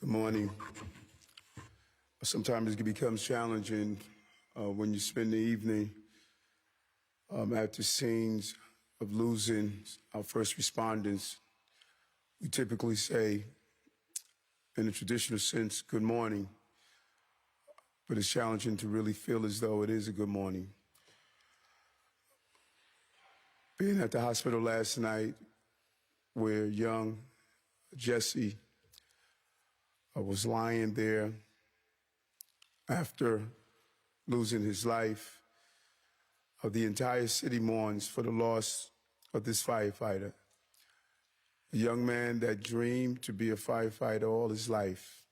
Good morning. Sometimes it becomes challenging when you spend the evening after scenes of losing our first responders. We typically say, in a traditional sense, good morning, but it's challenging to really feel as though it is a good morning. Being at the hospital last night where young Jesse was lying there after losing his life. The entire city mourns for the loss of this firefighter, a young man that dreamed to be a firefighter all his life.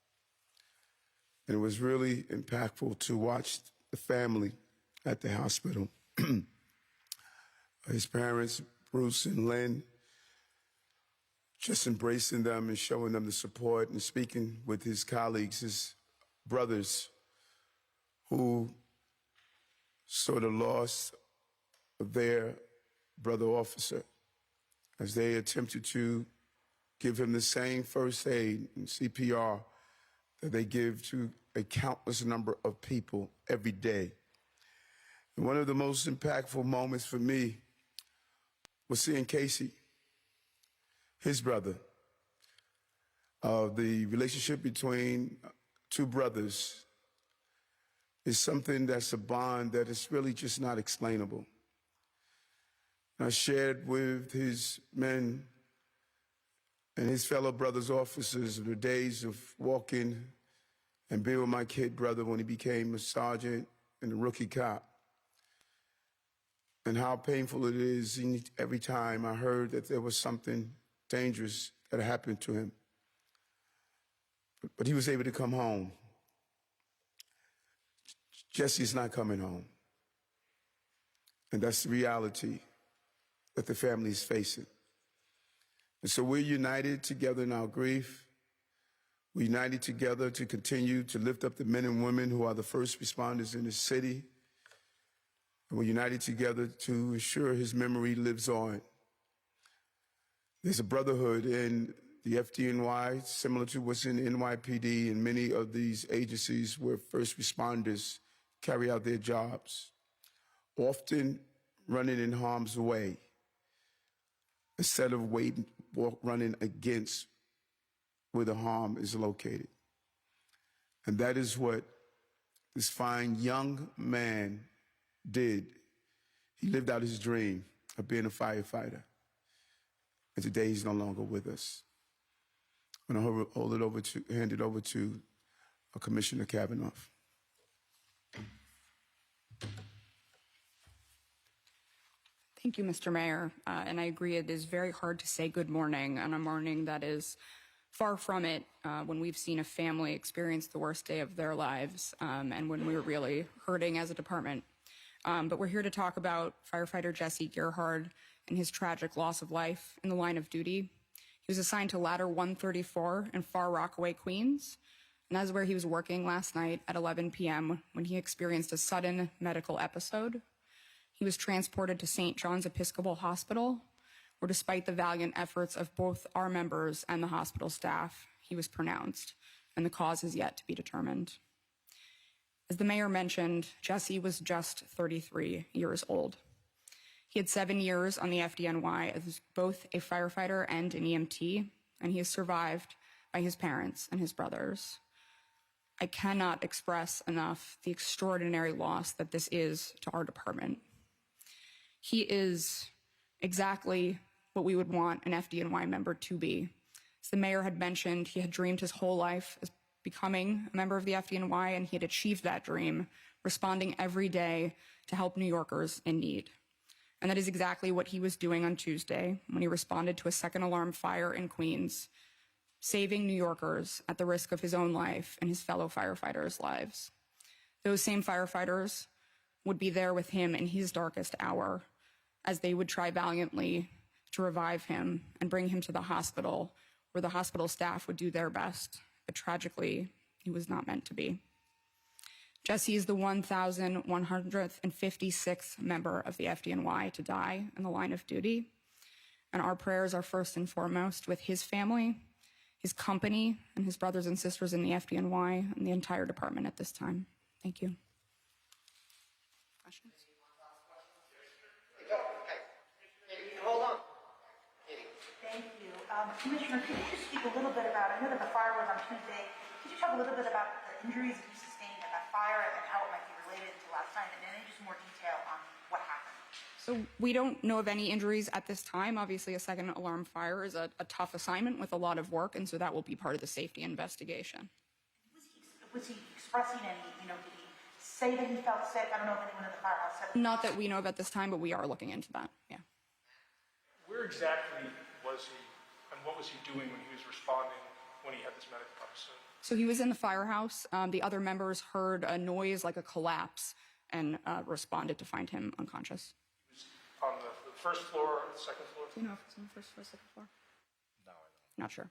And it was really impactful to watch the family at the hospital. His parents, Bruce and Lynn, just embracing them and showing them the support and speaking with his colleagues, his brothers, who sort of lost their brother officer as they attempted to give him the same first aid and CPR that they give to a countless number of people every day. And one of the most impactful moments for me was seeing Casey, his brother. The relationship between two brothers is something that's a bond that is really just not explainable. I shared with his men and his fellow brothers officers the days of walking and being with my kid brother when he became a sergeant and a rookie cop, and how painful it is every time I heard that there was something dangerous that happened to him. But he was able to come home. Jesse's not coming home. And that's the reality that the family is facing. And so we're united together in our grief. We're united together to continue to lift up the men and women who are the first responders in the city. And we're united together to ensure his memory lives on. There's a brotherhood in the FDNY, similar to what's in NYPD and many of these agencies where first responders carry out their jobs, often running in harm's way instead of running against where the harm is located. And that is what this fine young man did. He lived out his dream of being a firefighter. And today he's no longer with us. I'm going to hand it over to Commissioner Kavanaugh. Thank you, Mr. Mayor. And I agree, it is very hard to say good morning on a morning that is far from it when we've seen a family experience the worst day of their lives and when we're really hurting as a department. But we're here to talk about firefighter Jesse Gerhard and his tragic loss of life in the line of duty. He was assigned to Ladder 134 in Far Rockaway, Queens, and that's where he was working last night at 11 p.m. when he experienced a sudden medical episode. He was transported to St. John's Episcopal Hospital, where despite the valiant efforts of both our members and the hospital staff, he was pronounced, and the cause is yet to be determined. As the mayor mentioned, Jesse was just 33 years old. He had 7 years on the FDNY as both a firefighter and an EMT, and he is survived by his parents and his brothers. I cannot express enough the extraordinary loss that this is to our department. He is exactly what we would want an FDNY member to be. As the mayor had mentioned, he had dreamed his whole life as becoming a member of the FDNY, and he had achieved that dream, responding every day to help New Yorkers in need. And that is exactly what he was doing on Tuesday when he responded to a second alarm fire in Queens, saving New Yorkers at the risk of his own life and his fellow firefighters' lives. Those same firefighters would be there with him in his darkest hour as they would try valiantly to revive him and bring him to the hospital, where the hospital staff would do their best. But tragically, he was not meant to be. Jesse is the 1,156th member of the FDNY to die in the line of duty, and our prayers are first and foremost with his family, his company and his brothers and sisters in the FDNY and the entire department at this time. Thank you. Questions? Hold on. Thank you. Commissioner, could you just speak a little bit about, I know that the fire was on Tuesday. Could you talk a little bit about the injuries that you sustained at that fire and how it might be related to last time, and then just more detail on what happened? So we don't know of any injuries at this time. Obviously, a second alarm fire is a tough assignment with a lot of work, and so that will be part of the safety investigation. Was he expressing any, did he say that he felt sick? I don't know if anyone in the firehouse said that. Not that we know of at this time, but we are looking into that, yeah. Where exactly was he, and what was he doing when he was responding when he had this medical episode? So he was in the firehouse. The other members heard a noise like a collapse and responded to find him unconscious. He was on the first floor or the second floor? Do you know if it's on the first or second floor? No, I don't. Not sure.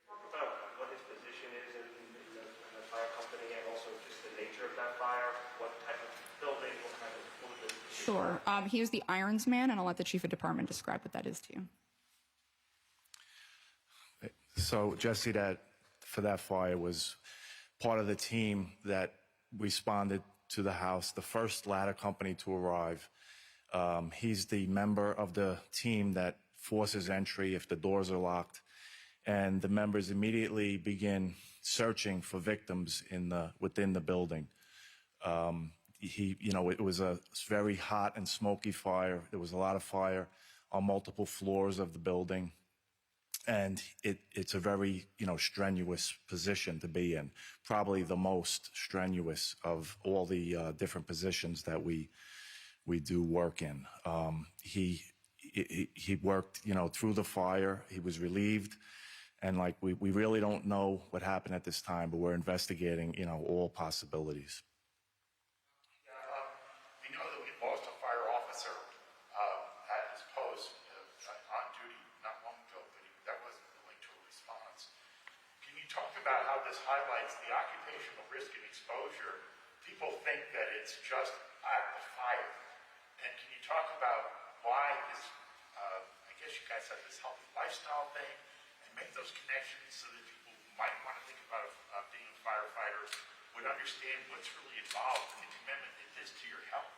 Talk about what his position is in the fire company and also just the nature of that fire, what type of building, what kind of building. Sure. He was the irons man, and I'll let the chief of department describe what that is to you. So Jesse, that for that fire was part of the team that responded to the house, the first ladder company to arrive. He's the member of the team that forces entry if the doors are locked, and the members immediately begin searching for victims within the building. It was a very hot and smoky fire. There was a lot of fire on multiple floors of the building. And it's a very, strenuous position to be in, probably the most strenuous of all the different positions that we do work in. He worked, through the fire. He was relieved. And we really don't know what happened at this time, but we're investigating, all possibilities. We know that we lost a fire officer at his post on duty not long ago, but that wasn't linked to a response. Can you talk about how this highlights the occupational risk and exposure? People think that it's just at the fire. And can you talk about why this, I guess you guys have this healthy lifestyle thing, and make those connections so that people who might want to think about being a firefighter would understand what's really involved in the commitment it is to your health?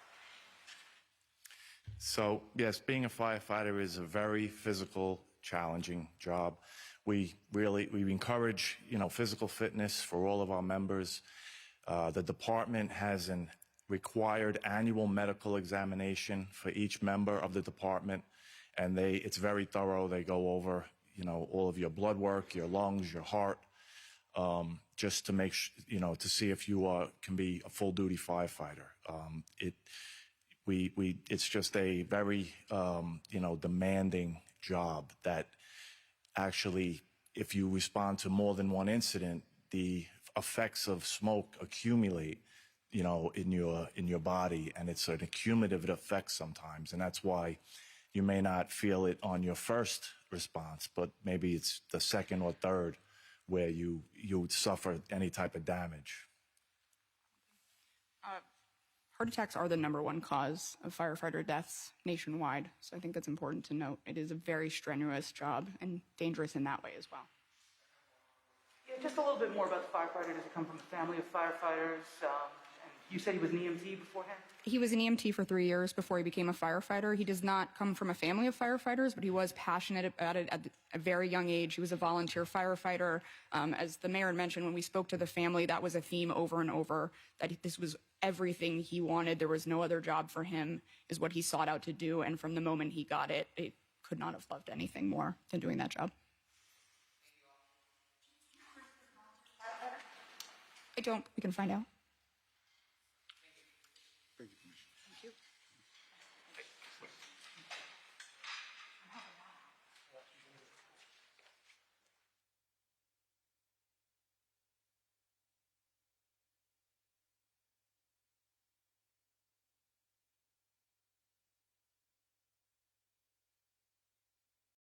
So, yes, being a firefighter is a very physical, challenging job. We encourage, physical fitness for all of our members. The department has an required annual medical examination for each member of the department, and it's very thorough. They go over, all of your blood work, your lungs, your heart, just to make to see if you can be a full-duty firefighter. It's just a very, demanding job that actually, if you respond to more than one incident, the effects of smoke accumulate, in your body, and it's an accumulative effect sometimes, and that's why you may not feel it on your first response, but maybe it's the second or third where you would suffer any type of damage. Heart attacks are the #1 cause of firefighter deaths nationwide, so I think that's important to note. It is a very strenuous job and dangerous in that way as well. Yeah, just a little bit more about the firefighter. Does he come from a family of firefighters? And you said he was an EMT beforehand? He was an EMT for 3 years before he became a firefighter. He does not come from a family of firefighters, but he was passionate about it at a very young age. He was a volunteer firefighter. As the mayor mentioned, when we spoke to the family, that was a theme over and over, that this was everything he wanted. There was no other job for him, is what he sought out to do. And from the moment he got it, it could not have loved anything more than doing that job. I don't. We can find out.